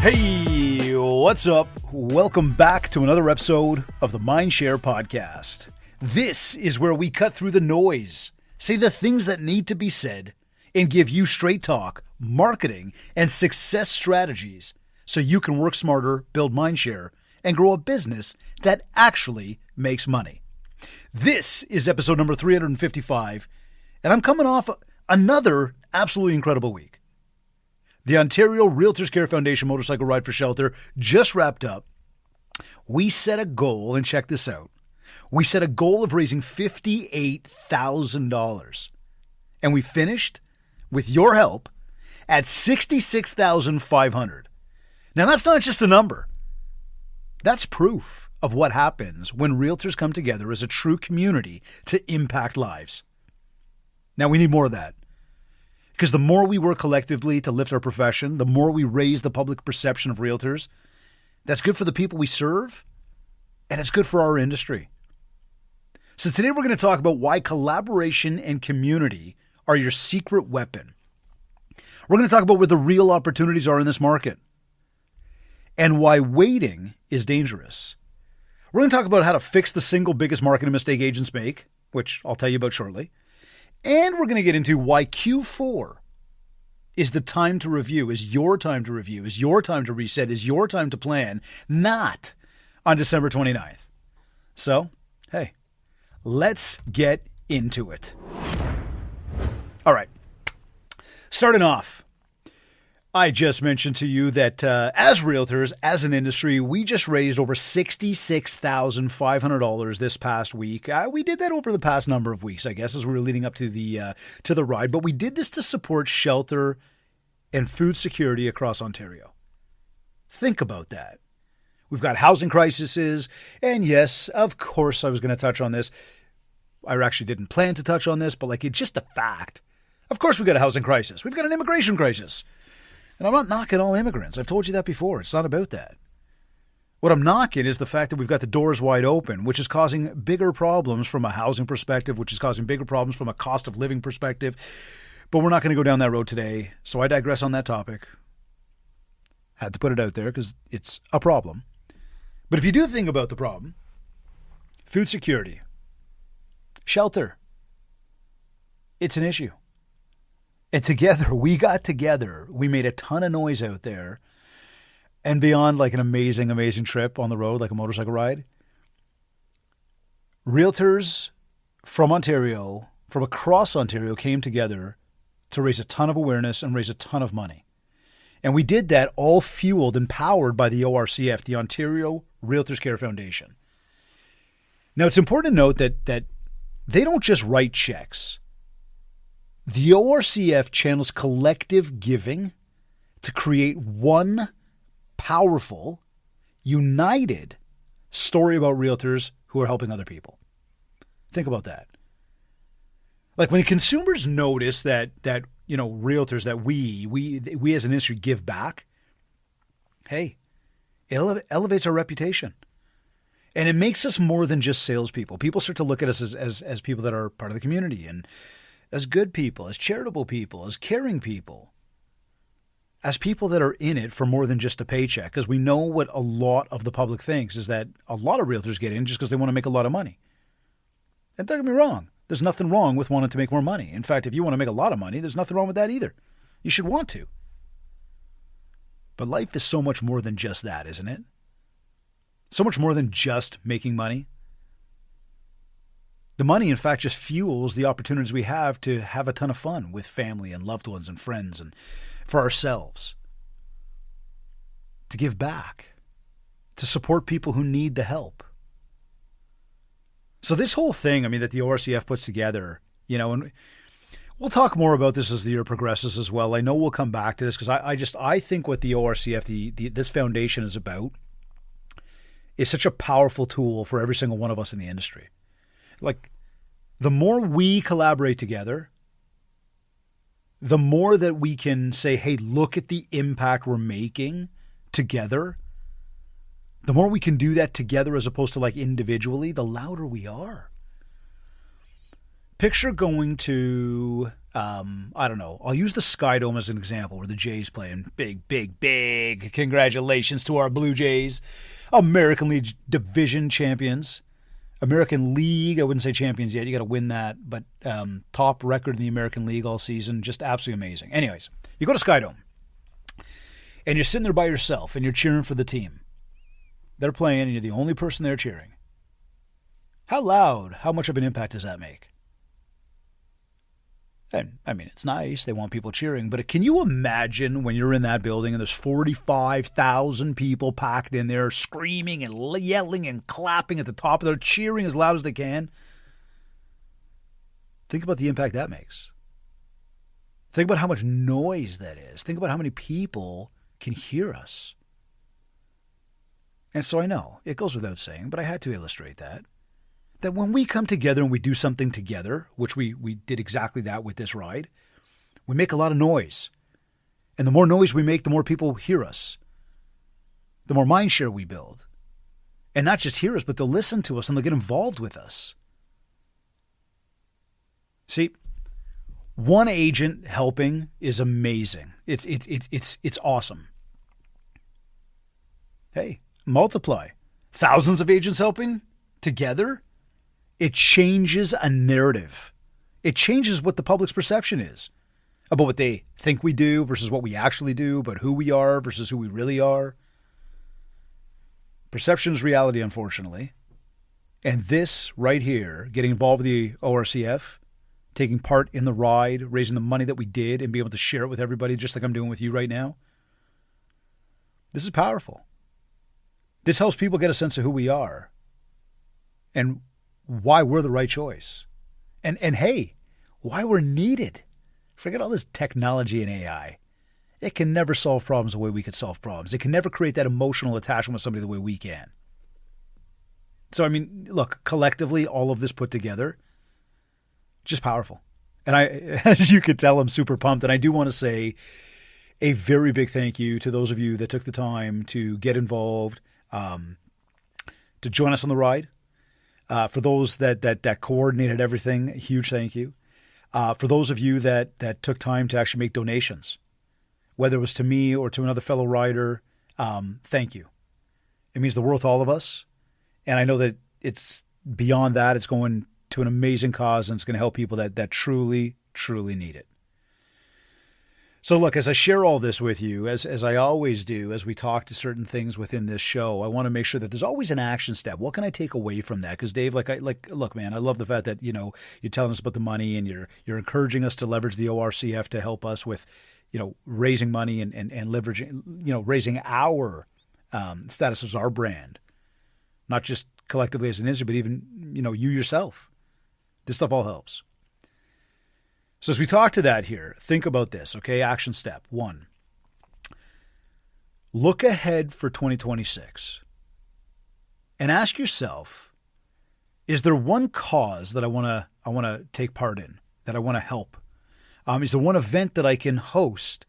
Hey, what's up? Welcome back to another episode of the MindShare Podcast. This is where we cut through the noise, say the things that need to be said, and give you straight talk, marketing, and success strategies so you can work smarter, build mindshare, and grow a business that actually makes money. This is episode number 355, and I'm coming off another absolutely incredible week. The Ontario Realtors Care Foundation Motorcycle Ride for Shelter just wrapped up. We set a goal, and check this out. We set a goal of raising $58,000. And we finished, with your help, at $66,500. Now, that's not just a number. That's proof of what happens when realtors come together as a true community to impact lives. Now, we need more of that. Because the more we work collectively to lift our profession, the more we raise the public perception of realtors, that's good for the people we serve, and it's good for our industry. So today we're going to talk about why collaboration and community are your secret weapon. We're going to talk about where the real opportunities are in this market, and why waiting is dangerous. We're going to talk about how to fix the single biggest marketing mistake agents make, which I'll tell you about shortly. And we're going to get into why Q4 is the time to review, is your time to review, is your time to reset, is your time to plan, not on December 29th. So, hey, let's get into it. All right. Starting off, I just mentioned to you that as realtors, as an industry, we just raised over $66,500 this past week. We did that over the past number of weeks, I guess, as we were leading up to the ride. But we did this to support shelter and food security across Ontario. Think about that. We've got housing crises, and yes, of course, I was going to touch on this. I actually didn't plan to touch on this, but it's just a fact. Of course, we've got a housing crisis. We've got an immigration crisis. And I'm not knocking all immigrants. I've told you that before. It's not about that. What I'm knocking is the fact that we've got the doors wide open, which is causing bigger problems from a housing perspective, which is causing bigger problems from a cost of living perspective. But we're not going to go down that road today, so I digress on that topic. Had to put it out there because it's a problem. But if you do think about the problem, food security, shelter, it's an issue. And together, we made a ton of noise out there. And beyond an amazing, amazing trip on the road, like a motorcycle ride, realtors from Ontario, from across Ontario, came together to raise a ton of awareness and raise a ton of money. And we did that all fueled and powered by the ORCF, the Ontario Realtors Care Foundation. Now, it's important to note that they don't just write checks. The ORCF channels collective giving to create one powerful, united story about realtors who are helping other people. Think about that. When consumers notice that realtors, that we as an industry give back, hey, it elevates our reputation. And it makes us more than just salespeople. People start to look at us as people that are part of the community, and as good people, as charitable people, as caring people, as people that are in it for more than just a paycheck. Because we know what a lot of the public thinks is that a lot of realtors get in just because they want to make a lot of money. And don't get me wrong, there's nothing wrong with wanting to make more money. In fact, if you want to make a lot of money, there's nothing wrong with that either. You should want to. But life is so much more than just that, isn't it? So much more than just making money. The money, in fact, just fuels the opportunities we have to have a ton of fun with family and loved ones and friends and for ourselves. To give back. To support people who need the help. So this whole thing, that the ORCF puts together, and we'll talk more about this as the year progresses as well. I know we'll come back to this because I think what the ORCF, this foundation is about is such a powerful tool for every single one of us in the industry. The more we collaborate together, the more that we can say, hey, look at the impact we're making together. The more we can do that together as opposed to individually, the louder we are. Picture going to, I don't know, I'll use the Sky Dome as an example where the Jays play, and big congratulations to our Blue Jays, American League Division champions. American League, I wouldn't say champions yet. You got to win that, but top record in the American League all season, just absolutely amazing. Anyways, you go to Sky Dome, and you're sitting there by yourself, and you're cheering for the team. They're playing, and you're the only person there cheering. How loud, how much of an impact does that make? And, I mean, it's nice. They want people cheering. But can you imagine when you're in that building and there's 45,000 people packed in there screaming and yelling and clapping at the top of their cheering as loud as they can? Think about the impact that makes. Think about how much noise that is. Think about how many people can hear us. And so I know, it goes without saying, but I had to illustrate that when we come together and we do something together, which we did exactly that with this ride, we make a lot of noise. And the more noise we make, the more people hear us. The more mindshare we build. And not just hear us, but they'll listen to us and they'll get involved with us. See, one agent helping is amazing. It's awesome. Hey, multiply. Thousands of agents helping together. It changes a narrative. It changes what the public's perception is about what they think we do versus what we actually do, but who we are versus who we really are. Perception is reality, unfortunately. And this right here, getting involved with the ORCF, taking part in the ride, raising the money that we did, and being able to share it with everybody just like I'm doing with you right now, this is powerful. This helps people get a sense of who we are and why we're the right choice. And hey, why we're needed. Forget all this technology and AI. It can never solve problems the way we could solve problems. It can never create that emotional attachment with somebody the way we can. So, I mean, look, collectively, all of this put together, just powerful. And I, as you could tell, I'm super pumped. And I do want to say a very big thank you to those of you that took the time to get involved, to join us on the ride. For those that coordinated everything, a huge thank you. For those of you that took time to actually make donations, whether it was to me or to another fellow rider, thank you. It means the world to all of us. And I know that it's beyond that. It's going to an amazing cause, and it's going to help people that truly, truly need it. So look, as I share all this with you, as I always do, as we talk to certain things within this show, I want to make sure that there's always an action step. What can I take away from that? Because Dave, look, man, I love the fact that, you're telling us about the money and you're encouraging us to leverage the ORCF to help us with, raising money and leveraging, raising our status as our brand, not just collectively as an industry, but even, you yourself. This stuff all helps. So as we talk to that here, think about this, okay? Action step 1. Look ahead for 2026 and ask yourself, is there one cause that I want to take part in, that I want to help? Is there one event that I can host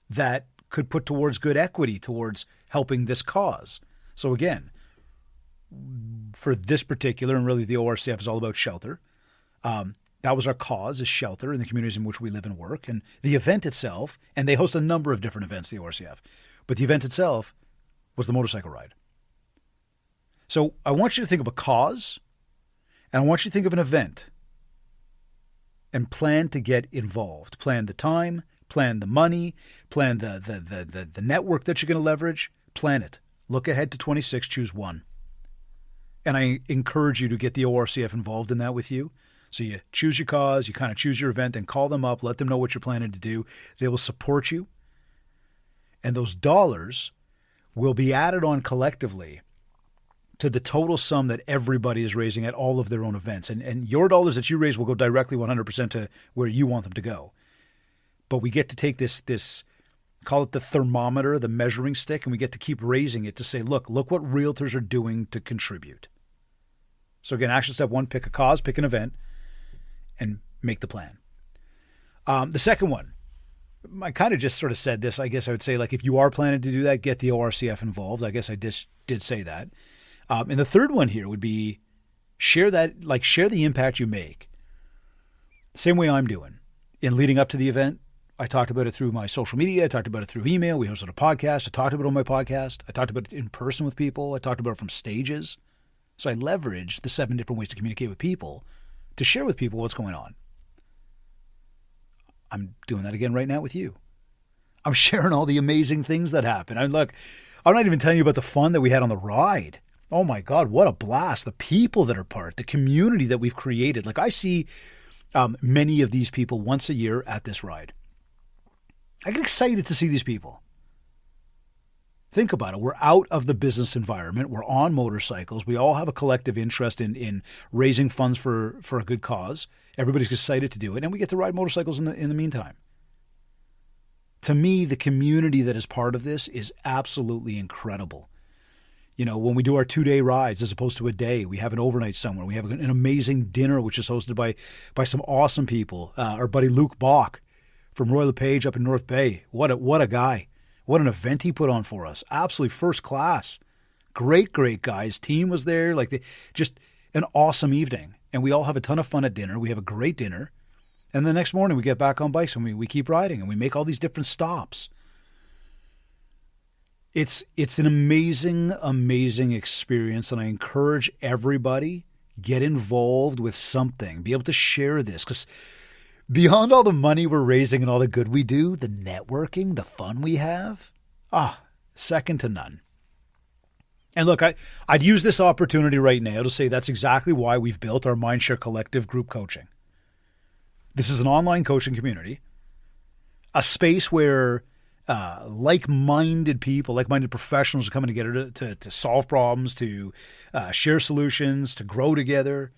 that could put towards good equity towards helping this cause? So again, for this particular, and really the ORCF is all about shelter. That was our cause, is shelter in the communities in which we live and work. And the event itself, and they host a number of different events, the ORCF, but the event itself was the motorcycle ride. So I want you to think of a cause, and I want you to think of an event, and plan to get involved. Plan the time, plan the money, plan the network that you're going to leverage. Plan it. Look ahead to 26, choose one. And I encourage you to get the ORCF involved in that with you. So you choose your cause, you kind of choose your event, then call them up, let them know what you're planning to do. They will support you. And those dollars will be added on collectively to the total sum that everybody is raising at all of their own events. And your dollars that you raise will go directly 100% to where you want them to go. But we get to take this, call it the thermometer, the measuring stick, and we get to keep raising it to say, look what realtors are doing to contribute. So again, action step 1, pick a cause, pick an event, and make the plan. The second one, I kind of just sort of said this. I guess I would say, if you are planning to do that, get the ORCF involved. I guess I did say that. And the third one here would be share the impact you make Same way I'm doing. In leading up to the event, I talked about it through my social media. I talked about it through email. We hosted a podcast. I talked about it on my podcast. I talked about it in person with people. I talked about it from stages. So I leveraged the 7 different ways to communicate with people to share with people what's going on. I'm doing that again right now with you. I'm sharing all the amazing things that happen. I'm not even telling you about the fun that we had on the ride. Oh my God, what a blast. The people that are part, the community that we've created. Like I see many of these people once a year at this ride. I get excited to see these people. Think about it. We're out of the business environment. We're on motorcycles. We all have a collective interest in raising funds for a good cause. Everybody's excited to do it. And we get to ride motorcycles in the meantime. To me, the community that is part of this is absolutely incredible. You know, when we do our 2-day rides as opposed to a day, we have an overnight somewhere. We have an amazing dinner, which is hosted by some awesome people. Our buddy Luke Bach from Royal LePage up in North Bay. What a guy. What an event he put on for us. Absolutely first class. Great guy. His team was there. Just an awesome evening. And we all have a ton of fun at dinner. We have a great dinner. And the next morning we get back on bikes and we keep riding and we make all these different stops. It's an amazing experience, and I encourage everybody, get involved with something. Be able to share this, because beyond all the money we're raising and all the good we do, the networking, the fun we have, second to none. And look, I'd use this opportunity right now to say that's exactly why we've built our MindShare Collective group coaching. This is an online coaching community, a space where like-minded people, like-minded professionals are coming together to solve problems, to share solutions, to grow together.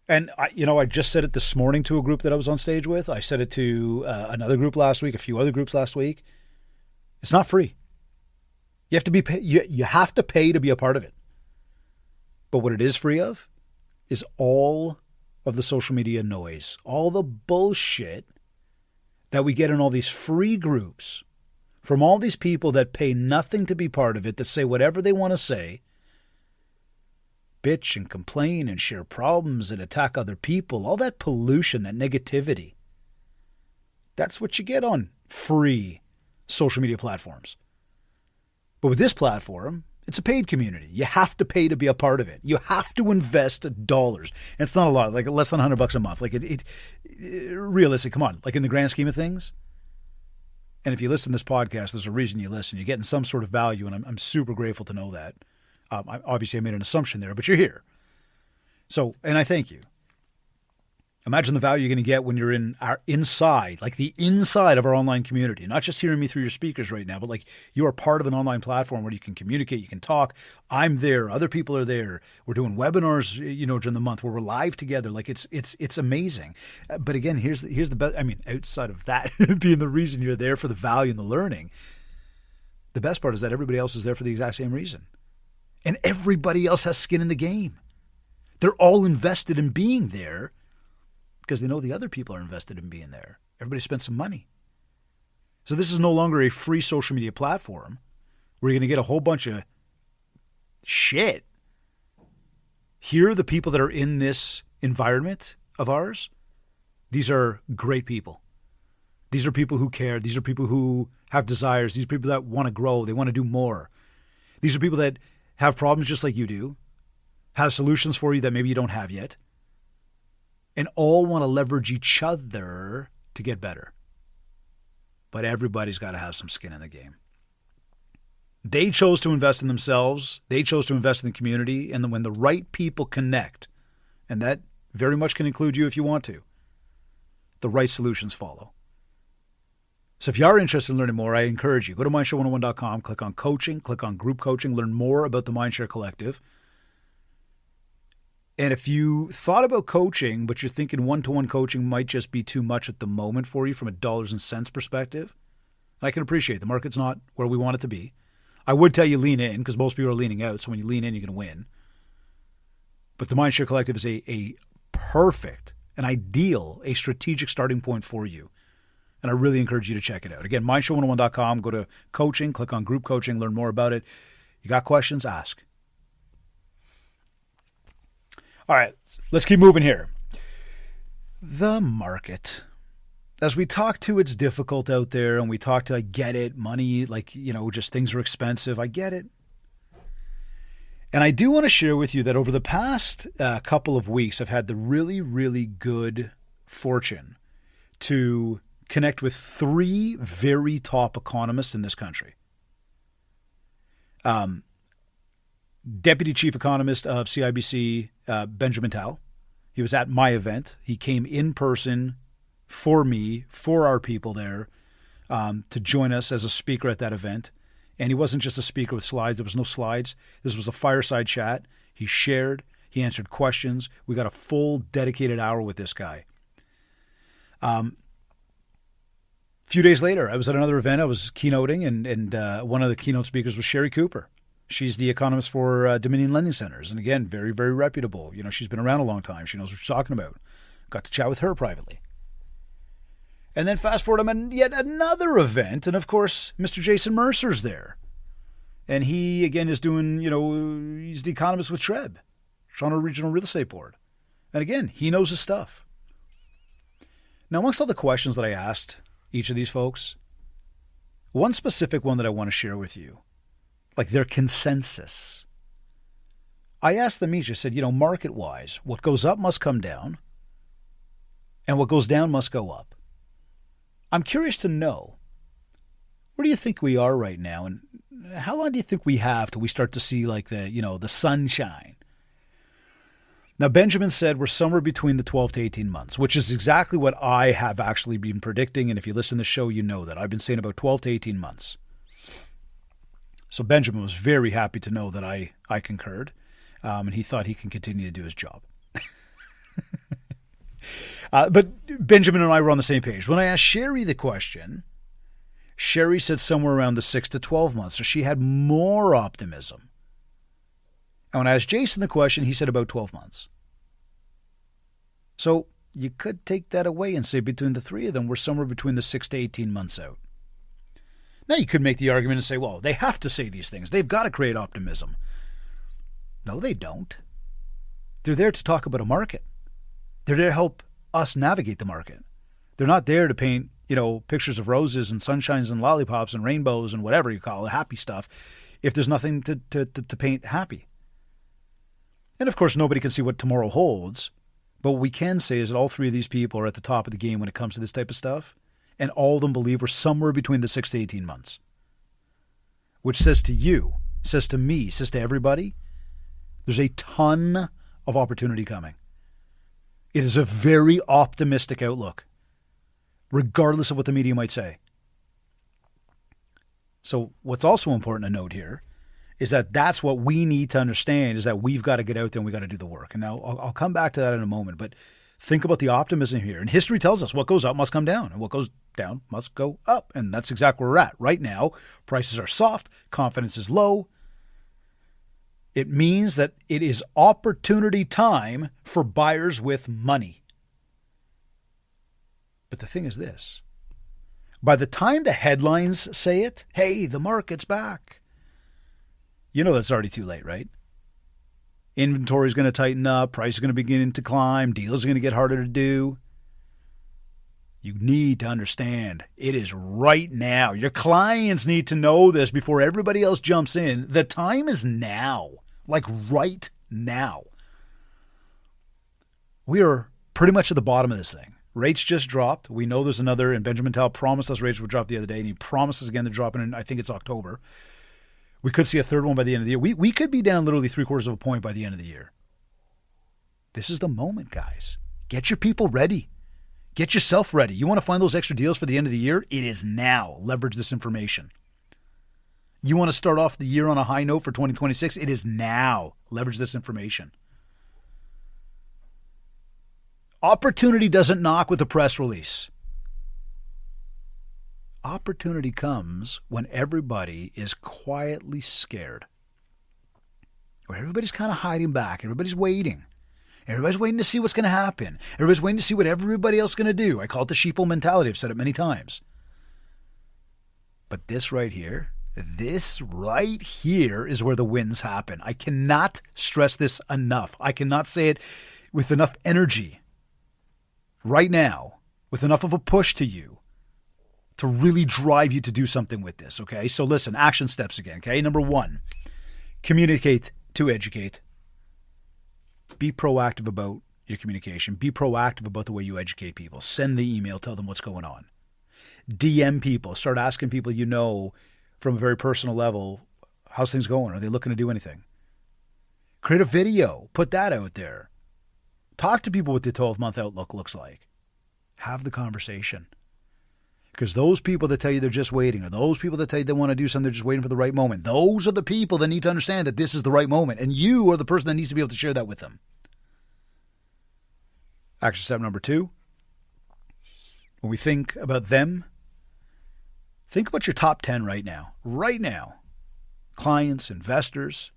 And I just said it this morning to a group that I was on stage with. I said it to another group last week, a few other groups last week. It's not free. You have to be you have to pay to be a part of it. But what it is free of is all of the social media noise, all the bullshit that we get in all these free groups from all these people that pay nothing to be part of it, that say whatever they want to say, bitch and complain and share problems and attack other people, all that pollution, that negativity. That's what you get on free social media platforms. But with this platform, it's a paid community. You have to pay to be a part of it. You have to invest dollars. And it's not a lot, like less than $100 a month. Like it realistic, come on, like in the grand scheme of things. And if you listen to this podcast, there's a reason you listen. You're getting some sort of value, and I'm super grateful to know that. Obviously, I made an assumption there, but you're here. So, and I thank you. Imagine the value you're going to get when you're in our inside, like the inside of our online community, not just hearing me through your speakers right now, but like you are part of an online platform where you can communicate, you can talk. I'm there. Other people are there. We're doing webinars, during the month where we're live together. Like it's amazing. But again, here's the best. I mean, outside of that being the reason you're there for the value and the learning, the best part is that everybody else is there for the exact same reason. And everybody else has skin in the game. They're all invested in being there because they know the other people are invested in being there. Everybody spent some money. So this is no longer a free social media platform where you're going to get a whole bunch of shit. Here are the people that are in this environment of ours. These are great people. These are people who care. These are people who have desires. These are people that want to grow. They want to do more. These are people that have problems just like you do, have solutions for you that maybe you don't have yet, and all want to leverage each other to get better. But everybody's got to have some skin in the game. They chose to invest in themselves. They chose to invest in the community. And when the right people connect, and that very much can include you if you want to, the right solutions follow. So if you are interested in learning more, I encourage you, go to mindshare101.com, click on coaching, click on group coaching, learn more about the MindShare Collective. And if you thought about coaching, but you're thinking one-to-one coaching might just be too much at the moment for you from a dollars and cents perspective, I can appreciate the market's not where we want it to be. I would tell you lean in because most people are leaning out. So when you lean in, you're going to win. But the MindShare Collective is a perfect, an ideal, a strategic starting point for you. And I really encourage you to check it out. Again, mindshare101.com, go to coaching, click on group coaching, learn more about it. You got questions? Ask. All right, let's keep moving here. The market. As we talk to, it's difficult out there, and we talk to, I get it, money, just things are expensive. I get it. And I do want to share with you that over the past couple of weeks, I've had the really, really good fortune to connect with 3 very top economists in this country. Deputy Chief Economist of CIBC, Benjamin Tal. He was at my event. He came in person for me, for our people there, to join us as a speaker at that event. And he wasn't just a speaker with slides. There was no slides. This was a fireside chat. He shared. He answered questions. We got a full dedicated hour with this guy. A few days later, I was at another event. I was keynoting, and one of the keynote speakers was Sherry Cooper. She's the economist for Dominion Lending Centers. And again, very, very reputable. She's been around a long time. She knows what she's talking about. Got to chat with her privately. And then fast forward, I'm at yet another event. And of course, Mr. Jason Mercer's there. And he, again, is doing, he's the economist with TREB, Toronto Regional Real Estate Board. And again, he knows his stuff. Now, amongst all the questions that I asked each of these folks, one specific one that I want to share with you, like their consensus. I asked them each, I said, market-wise, what goes up must come down, and what goes down must go up. I'm curious to know, where do you think we are right now, and how long do you think we have till we start to see the sunshine? Now, Benjamin said we're somewhere between the 12 to 18 months, which is exactly what I have actually been predicting, and if you listen to the show, you know that. I've been saying about 12 to 18 months. So Benjamin was very happy to know that I concurred, and he thought he can continue to do his job. But Benjamin and I were on the same page. When I asked Sherry the question, Sherry said somewhere around the 6 to 12 months. So she had more optimism. And when I asked Jason the question, he said about 12 months. So you could take that away and say between the 3 of them, we're somewhere between the 6 to 18 months out. Now you could make the argument and say, well, they have to say these things. They've got to create optimism. No, they don't. They're there to talk about a market. They're there to help us navigate the market. They're not there to paint, pictures of roses and sunshines and lollipops and rainbows and whatever you call it, happy stuff, if there's nothing to paint happy. And of course, nobody can see what tomorrow holds. But what we can say is that all 3 of these people are at the top of the game when it comes to this type of stuff. And all of them believe we're somewhere between the 6 to 18 months. Which says to you, says to me, says to everybody, there's a ton of opportunity coming. It is a very optimistic outlook, regardless of what the media might say. So what's also important to note here is that that's what we need to understand, is that we've got to get out there and we've got to do the work. And now I'll come back to that in a moment, but think about the optimism here. And history tells us what goes up must come down, and what goes down must go up. And that's exactly where we're at. Right now, prices are soft, confidence is low. It means that it is opportunity time for buyers with money. But the thing is this. By the time the headlines say it, hey, the market's back, that's already too late, right? Inventory is going to tighten up, price is going to begin to climb, deals are going to get harder to do. You need to understand it is right now. Your clients need to know this before everybody else jumps in. The time is now, like right now. We are pretty much at the bottom of this thing. Rates just dropped. We know there's another, and Benjamin Tal promised us rates would drop the other day, and he promises again to drop in, I think it's October. We could see a third one by the end of the year. We could be down literally 0.75 of a point by the end of the year. This is the moment, guys. Get your people ready. Get yourself ready. You want to find those extra deals for the end of the year? It is now. Leverage this information. You want to start off the year on a high note for 2026? It is now. Leverage this information. Opportunity doesn't knock with a press release. Opportunity comes when everybody is quietly scared. Where everybody's kind of hiding back. Everybody's waiting. Everybody's waiting to see what's going to happen. Everybody's waiting to see what everybody else is going to do. I call it the sheeple mentality. I've said it many times. But this right here is where the wins happen. I cannot stress this enough. I cannot say it with enough energy. right now with enough of a push to you to really drive you to do something with this, okay? So listen, action steps again, okay? Number 1, communicate to educate. Be proactive about your communication. Be proactive about the way you educate people. Send the email, tell them what's going on. DM people. Start asking people you know from a very personal level, how's things going? Are they looking to do anything? Create a video. Put that out there. Talk to people what the 12-month outlook looks like. Have the conversation. Because those people that tell you they're just waiting, or those people that tell you they want to do something, they're just waiting for the right moment, those are the people that need to understand that this is the right moment. And you are the person that needs to be able to share that with them. Action step number 2. When we think about them, think about your top 10 right now. Right now. Clients, investors.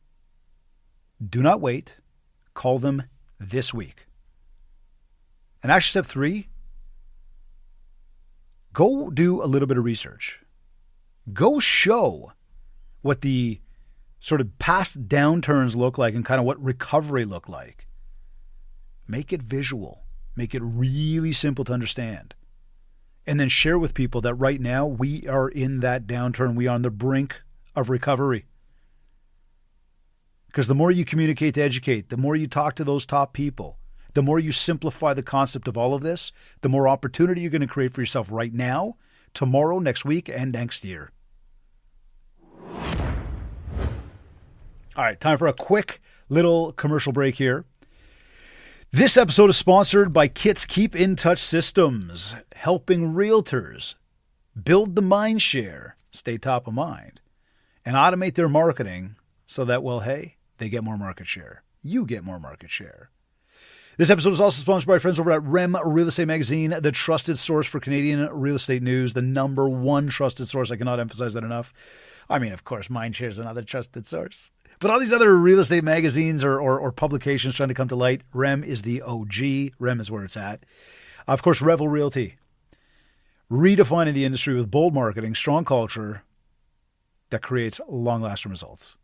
Do not wait. Call them this week. And action step 3, go do a little bit of research. Go show what the sort of past downturns look like and kind of what recovery look like. Make it visual. Make it really simple to understand. And then share with people that right now we are in that downturn. We are on the brink of recovery. Because the more you communicate to educate, the more you talk to those top people, the more you simplify the concept of all of this, the more opportunity you're going to create for yourself right now, tomorrow, next week, and next year. All right, time for a quick little commercial break here. This episode is sponsored by Kit's Keep in Touch Systems, helping realtors build the MindShare, stay top of mind, and automate their marketing so that, well, hey, they get more market share. You get more market share. This episode is also sponsored by our friends over at REM Real Estate Magazine, the trusted source for Canadian real estate news, the number 1 trusted source. I cannot emphasize that enough. I mean, of course, MindShare is another trusted source. But all these other real estate magazines or publications trying to come to light, REM is the OG. REM is where it's at. Of course, Revel Realty. Redefining the industry with bold marketing, strong culture that creates long-lasting results.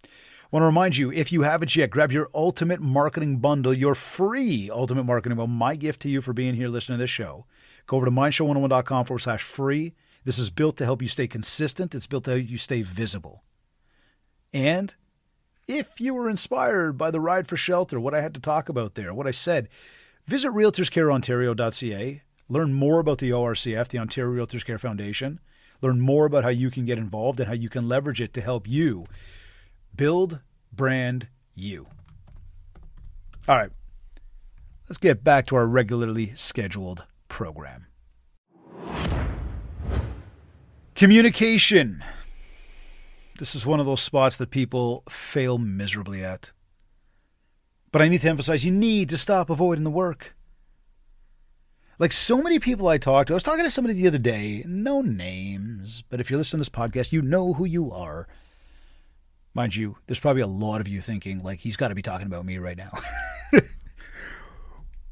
I want to remind you, if you haven't yet, grab your Ultimate Marketing Bundle, your free Ultimate Marketing Bundle, my gift to you for being here listening to this show. Go over to mindshow101.com/free. This is built to help you stay consistent. It's built to help you stay visible. And if you were inspired by the ride for shelter, what I had to talk about there, what I said, visit realtorscareontario.ca. Learn more about the ORCF, the Ontario Realtors Care Foundation. Learn more about how you can get involved and how you can leverage it to help you build brand you. All right, let's get back to our regularly scheduled program. Communication. This is one of those spots that people fail miserably at. But I need to emphasize, you need to stop avoiding the work. Like so many people I talk to, I was talking to somebody the other day, no names, but if you're listening to this podcast, you know who you are. Mind you, there's probably a lot of you thinking, like, he's got to be talking about me right now.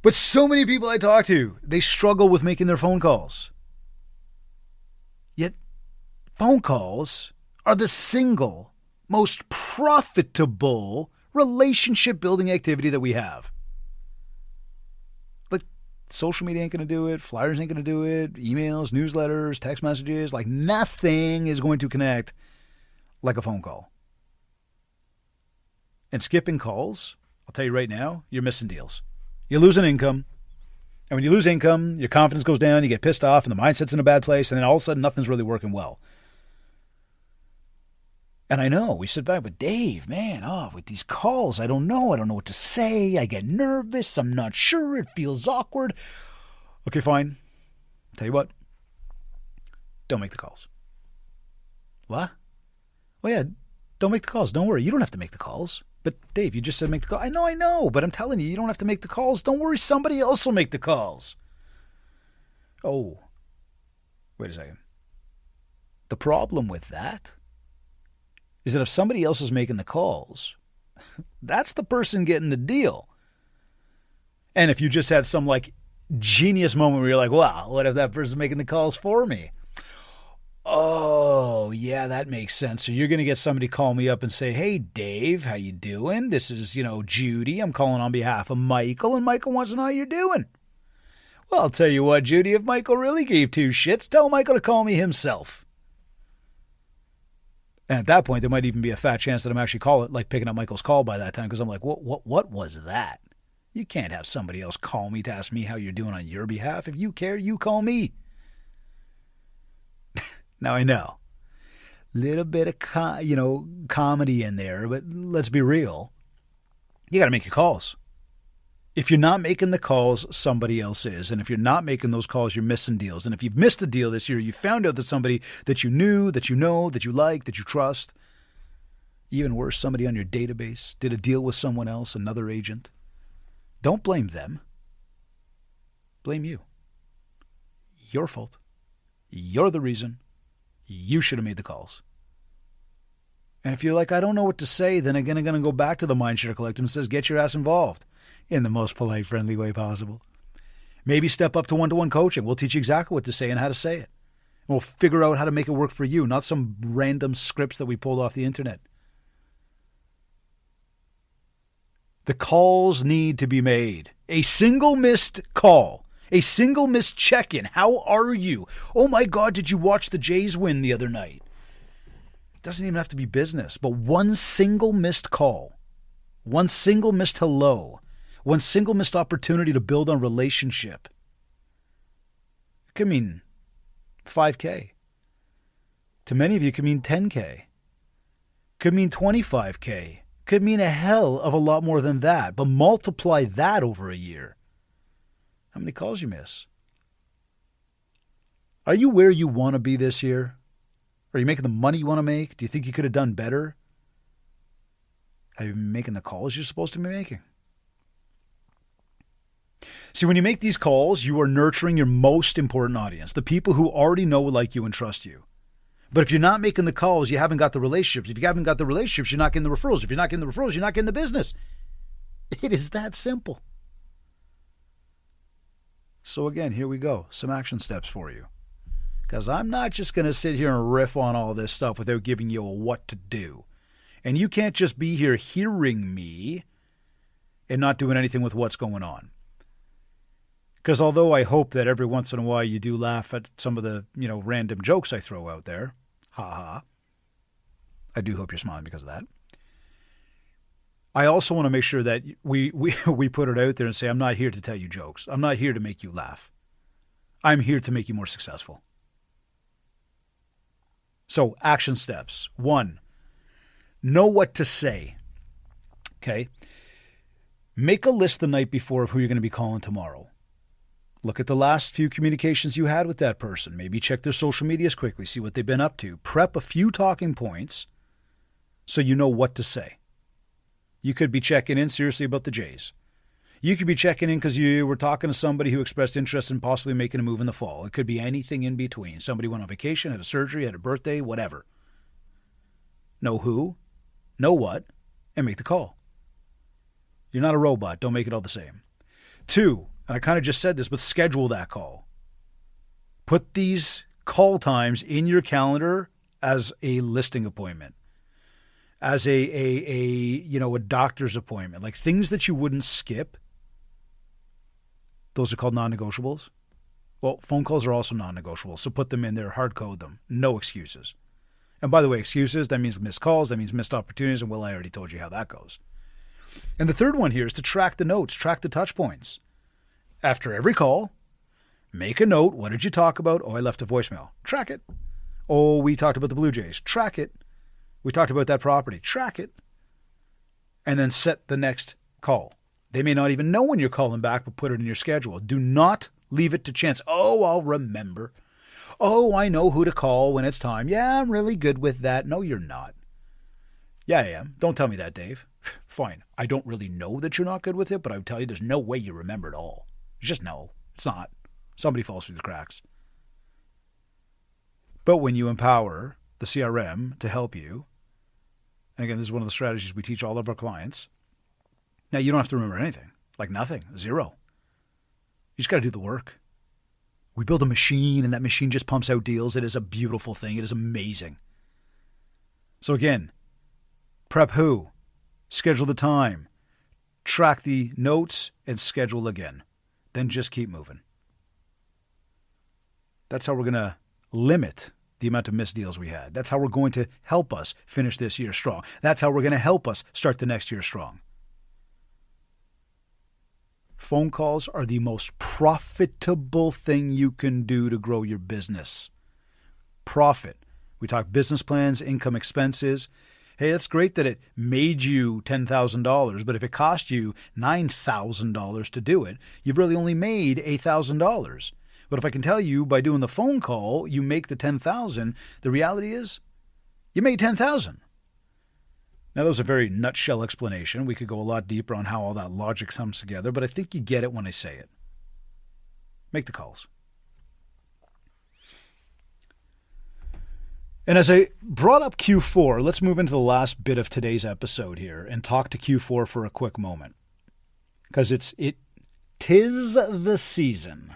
But so many people I talk to, they struggle with making their phone calls. Yet, phone calls are the single most profitable relationship-building activity that we have. Like, social media ain't going to do it, flyers ain't going to do it, emails, newsletters, text messages, like nothing is going to connect like a phone call. And skipping calls, I'll tell you right now, you're missing deals. You're losing income. And when you lose income, your confidence goes down, you get pissed off, and the mindset's in a bad place, and then all of a sudden nothing's really working well. And I know, we sit back, but Dave, man, with these calls, I don't know what to say, I get nervous, I'm not sure, it feels awkward. Okay, fine. Tell you what, don't make the calls. What? Well, yeah, don't make the calls. Don't worry, you don't have to make the calls. But Dave, you just said make the call. I know, but I'm telling you, you don't have to make the calls. Don't worry, somebody else will make the calls. Oh, wait a second. The problem with that is that if somebody else is making the calls, that's the person getting the deal. And if you just had some like genius moment where you're like, wow, what if that person's making the calls for me? Oh, yeah, that makes sense. So you're going to get somebody call me up and say, hey, Dave, how you doing? This is, Judy. I'm calling on behalf of Michael, and Michael wants to know how you're doing. Well, I'll tell you what, Judy, if Michael really gave two shits, tell Michael to call me himself. And at that point, there might even be a fat chance that I'm actually picking up Michael's call by that time, because I'm like, what was that? You can't have somebody else call me to ask me how you're doing on your behalf. If you care, you call me. Now I know, little bit of comedy in there, but let's be real. You got to make your calls. If you're not making the calls, somebody else is. And if you're not making those calls, you're missing deals. And if you've missed a deal this year, you found out that somebody that you knew, that you know, that you like, that you trust, even worse, somebody on your database did a deal with someone else, another agent. Don't blame them. Blame you. Your fault. You're the reason. You should have made the calls. And if you're like, I don't know what to say, then again, I'm going to go back to the MindShare Collective and says, get your ass involved in the most polite, friendly way possible. Maybe step up to one-to-one coaching. We'll teach you exactly what to say and how to say it. And we'll figure out how to make it work for you, not some random scripts that we pulled off the internet. The calls need to be made. A single missed call. A single missed check-in. How are you? Oh my God, did you watch the Jays win the other night? It doesn't even have to be business, but one single missed call, one single missed hello, one single missed opportunity to build on relationship. It could mean 5K. To many of you, it could mean 10K. Could mean 25K. Could mean a hell of a lot more than that, but multiply that over a year. How many calls you miss? Are you where you want to be this year? Are you making the money you want to make? Do you think you could have done better? Have you been making the calls you're supposed to be making? See, when you make these calls, you are nurturing your most important audience, the people who already know, like you, and trust you. But if you're not making the calls, you haven't got the relationships. If you haven't got the relationships, you're not getting the referrals. If you're not getting the referrals, you're not getting the business. It is that simple. So again, here we go. Some action steps for you. Because I'm not just going to sit here and riff on all this stuff without giving you a what to do. And you can't just be here hearing me and not doing anything with what's going on. Because although I hope that every once in a while you do laugh at some of the, random jokes I throw out there, ha. I do hope you're smiling because of that. I also want to make sure that we put it out there and say, I'm not here to tell you jokes. I'm not here to make you laugh. I'm here to make you more successful. So, action steps. 1, know what to say. Okay? Make a list the night before of who you're going to be calling tomorrow. Look at the last few communications you had with that person. Maybe check their social medias quickly, see what they've been up to. Prep a few talking points so you know what to say. You could be checking in seriously about the Jays. You could be checking in because you were talking to somebody who expressed interest in possibly making a move in the fall. It could be anything in between. Somebody went on vacation, had a surgery, had a birthday, whatever. Know who, know what, and make the call. You're not a robot. Don't make it all the same. 2, and I kind of just said this, but schedule that call. Put these call times in your calendar as a listing appointment, as a doctor's appointment, like things that you wouldn't skip. Those are called non-negotiables. Well, phone calls are also non-negotiable, so put them in there, hard code them. No excuses. And by the way, excuses, that means missed calls, that means missed opportunities, and well, I already told you how that goes. And the third one here is to track the notes, track the touch points. After every call, make a note. What did you talk about? Oh, I left a voicemail. Track it. Oh, we talked about the Blue Jays. Track it. We talked about that property. Track it. And then set the next call. They may not even know when you're calling back, but put it in your schedule. Do not leave it to chance. Oh, I'll remember. Oh, I know who to call when it's time. Yeah, I'm really good with that. No, you're not. Yeah, I am. Don't tell me that, Dave. Fine. I don't really know that you're not good with it, but I would tell you there's no way you remember it all. You just know. It's not. Somebody falls through the cracks. But when you empower the CRM to help you, and again, this is one of the strategies we teach all of our clients. Now, you don't have to remember anything. Like nothing. Zero. You just got to do the work. We build a machine, and that machine just pumps out deals. It is a beautiful thing. It is amazing. So again, prep who? Schedule the time. Track the notes and schedule again. Then just keep moving. That's how we're going to limit the amount of missed deals we had. That's how we're going to help us finish this year strong. That's how we're going to help us start the next year strong. Phone calls are the most profitable thing you can do to grow your business. Profit. We talk business plans, income, expenses. Hey, it's great that it made you $10,000, but if it cost you $9,000 to do it, you've really only made $8,000. But if I can tell you by doing the phone call, you make the $10,000, the reality is you made $10,000. Now, that was a very nutshell explanation. We could go a lot deeper on how all that logic comes together, but I think you get it when I say it. Make the calls. And as I brought up Q4, let's move into the last bit of today's episode here and talk to Q4 for a quick moment. Because tis the season.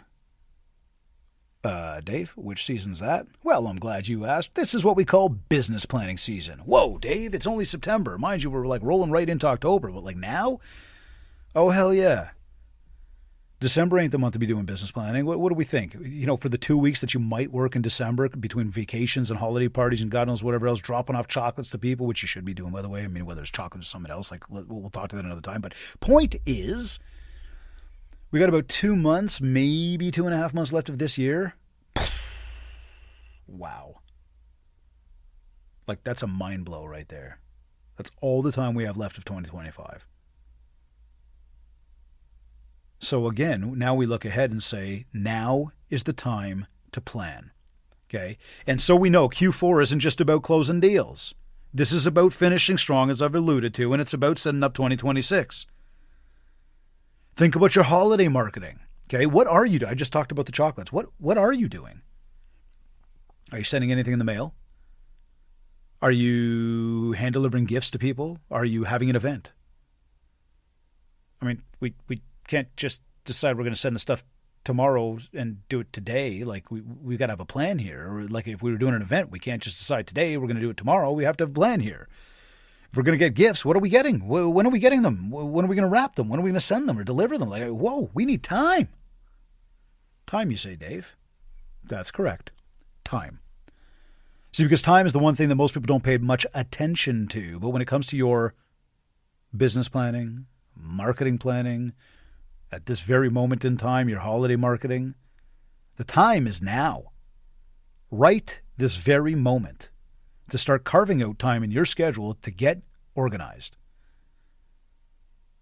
Dave, which season's that? Well, I'm glad you asked. This is what we call business planning season. Whoa, Dave, it's only September. Mind you, we're like rolling right into October, but like now? Oh, hell yeah. December ain't the month to be doing business planning. What do we think? For the 2 weeks that you might work in December between vacations and holiday parties and God knows whatever else, dropping off chocolates to people, which you should be doing, by the way. I mean, whether it's chocolate or something else, like we'll talk to that another time. But point is, we got about 2 months, maybe 2.5 months left of this year. Wow. Like, that's a mind blow right there. That's all the time we have left of 2025. So again, now we look ahead and say, now is the time to plan. Okay? And so we know Q4 isn't just about closing deals. This is about finishing strong, as I've alluded to, and it's about setting up 2026. Think about your holiday marketing. Okay? What are you doing? I just talked about the chocolates. What are you doing? Are you sending anything in the mail? Are you hand-delivering gifts to people? Are you having an event? I mean, we can't just decide we're going to send the stuff tomorrow and do it today. Like, we got to have a plan here. Or like if we were doing an event, we can't just decide today we're going to do it tomorrow. We have to have a plan here. If we're going to get gifts, what are we getting? When are we getting them? When are we going to wrap them? When are we going to send them or deliver them? Like, whoa, we need time. Time, you say, Dave? That's correct. Time. See, because time is the one thing that most people don't pay much attention to. But when it comes to your business planning, marketing planning, at this very moment in time, your holiday marketing, the time is now. Right this very moment to start carving out time in your schedule to get organized.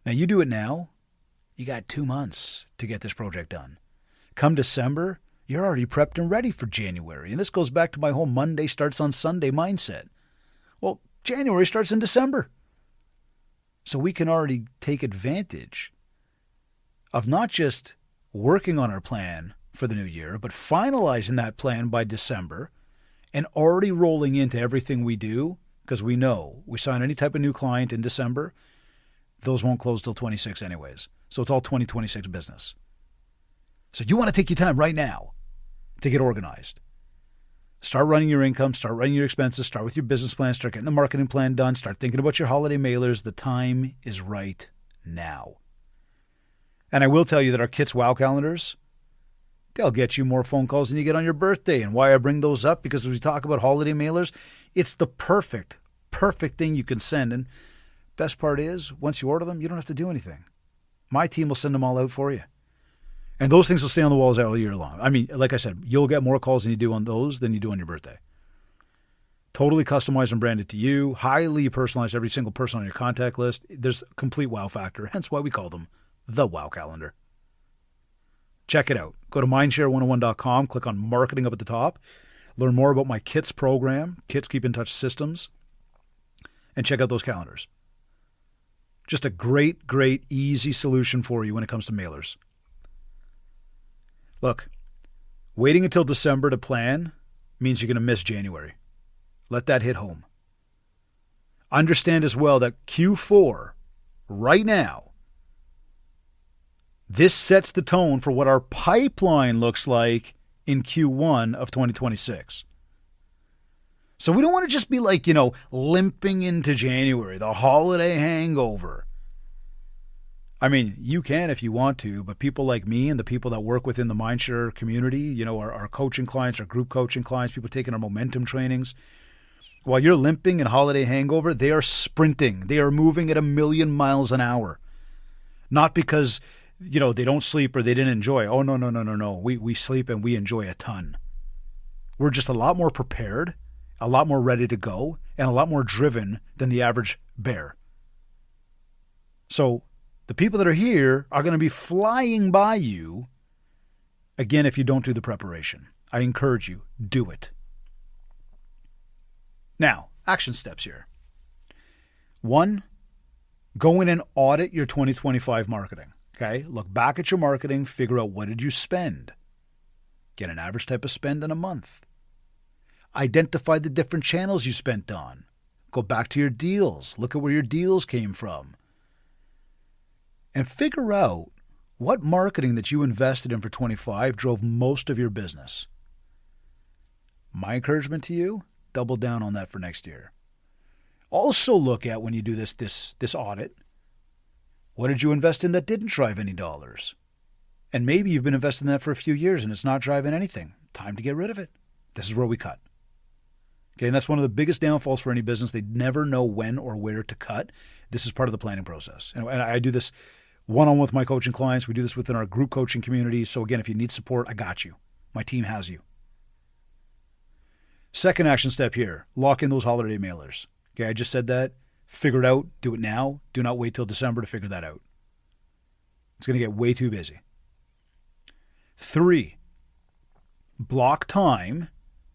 Now, you do it now, you got 2 months to get this project done. Come December, you're already prepped and ready for January. And this goes back to my whole Monday starts on Sunday mindset. Well, January starts in December. So we can already take advantage of not just working on our plan for the new year, but finalizing that plan by December and already rolling into everything we do, because we know we sign any type of new client in December, those won't close till 26 anyways. So it's all 2026 business. So you want to take your time right now to get organized. Start running your income, start running your expenses, start with your business plan, start getting the marketing plan done, start thinking about your holiday mailers. The time is right now. And I will tell you that our Kits Wow calendars, they'll get you more phone calls than you get on your birthday. And why I bring those up, because as we talk about holiday mailers, it's the perfect thing you can send. And best part is, once you order them, you don't have to do anything. My team will send them all out for you. And those things will stay on the walls all year long. I mean, like I said, you'll get more calls than you do on those than you do on your birthday. Totally customized and branded to you. Highly personalized every single person on your contact list. There's a complete wow factor, hence why we call them the Wow Calendar. Check it out. Go to mindshare101.com, click on marketing up at the top, learn more about my Kits program, Kits Keep in Touch Systems, and check out those calendars. Just a great, easy solution for you when it comes to mailers. Look, waiting until December to plan means you're going to miss January. Let that hit home. Understand as well that Q4, right now, this sets the tone for what our pipeline looks like in Q1 of 2026. So we don't want to just be like, limping into January, the holiday hangover. I mean, you can if you want to, but people like me and the people that work within the MindShare community, our coaching clients, our group coaching clients, people taking our momentum trainings, while you're limping and holiday hangover, they are sprinting. They are moving at 1,000,000 miles an hour. Not because, they don't sleep or they didn't enjoy. Oh, no. We sleep and we enjoy a ton. We're just a lot more prepared, a lot more ready to go, and a lot more driven than the average bear. So the people that are here are going to be flying by you, again, if you don't do the preparation. I encourage you, do it. Now, action steps here. 1, go in and audit your 2025 marketing. Okay? Look back at your marketing, figure out what did you spend. Get an average type of spend in a month. Identify the different channels you spent on. Go back to your deals. Look at where your deals came from. And figure out what marketing that you invested in for 25 drove most of your business. My encouragement to you, double down on that for next year. Also look at, when you do this audit, what did you invest in that didn't drive any dollars? And maybe you've been investing in that for a few years and it's not driving anything. Time to get rid of it. This is where we cut. Okay, and that's one of the biggest downfalls for any business. They never know when or where to cut. This is part of the planning process. And I do this one-on-one with my coaching clients. We do this within our group coaching community. So again, if you need support, I got you. My team has you. Second action step here, lock in those holiday mailers. Okay, I just said that. Figure it out. Do it now. Do not wait till December to figure that out. It's going to get way too busy. 3, block time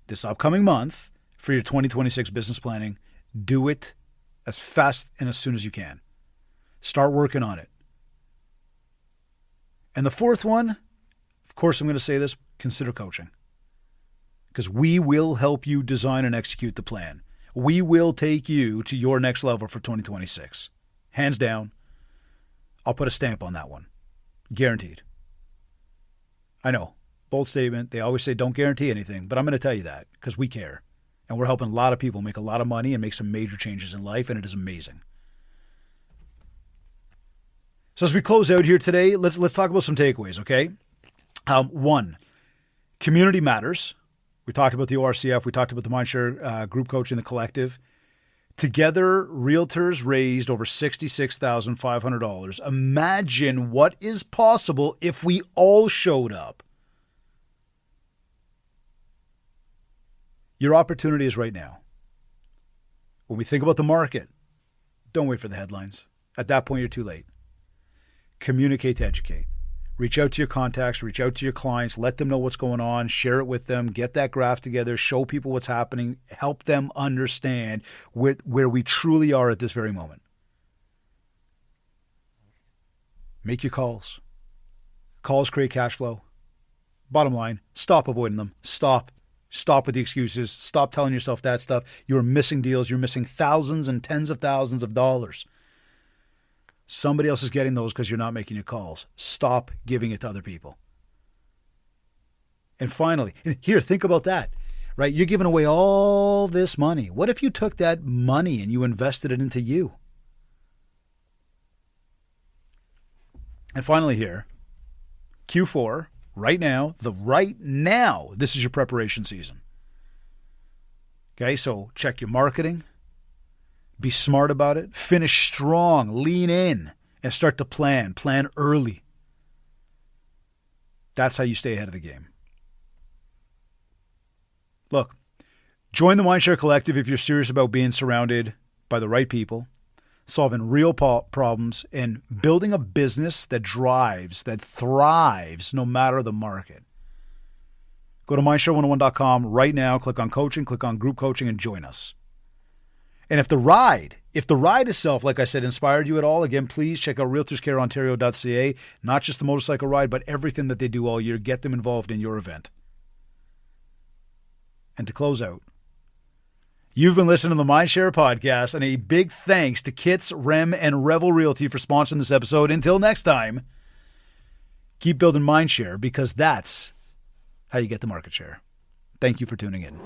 this upcoming month for your 2026 business planning. Do it as fast and as soon as you can. Start working on it. And the 4th one, of course, I'm going to say this, consider coaching. Because we will help you design and execute the plan. We will take you to your next level for 2026. Hands down. I'll put a stamp on that one. Guaranteed. I know, bold statement. They always say don't guarantee anything, but I'm going to tell you that because we care. And we're helping a lot of people make a lot of money and make some major changes in life, and it is amazing. So as we close out here today, let's talk about some takeaways, okay? 1, community matters. We talked about the ORCF. We talked about the MindShare group coaching, the collective. Together, realtors raised over $66,500. Imagine what is possible if we all showed up. Your opportunity is right now. When we think about the market, don't wait for the headlines. At that point, you're too late. Communicate to educate. Reach out to your contacts, reach out to your clients, let them know what's going on, share it with them, get that graph together, show people what's happening, help them understand where we truly are at this very moment. Make your calls. Calls create cash flow. Bottom line, stop avoiding them. Stop with the excuses. Stop telling yourself that stuff. You're missing deals. You're missing thousands and tens of thousands of dollars. Somebody else is getting those because you're not making your calls. Stop giving it to other people. And finally, here, think about that, right? You're giving away all this money. What if you took that money and you invested it into you? And finally here, Q4, right now, this is your preparation season. Okay, so check your marketing. Be smart about it. Finish strong. Lean in and start to plan. Plan early. That's how you stay ahead of the game. Look, join the MindShare Collective if you're serious about being surrounded by the right people, solving real problems, and building a business that drives, that thrives no matter the market. Go to MindShare101.com right now. Click on coaching, click on group coaching, and join us. And if the ride itself, like I said, inspired you at all, again, please check out realtorscareontario.ca. Not just the motorcycle ride, but everything that they do all year. Get them involved in your event. And to close out, you've been listening to the MindShare Podcast, and a big thanks to Kits, Rem, and Revel Realty for sponsoring this episode. Until next time, keep building MindShare because that's how you get the market share. Thank you for tuning in.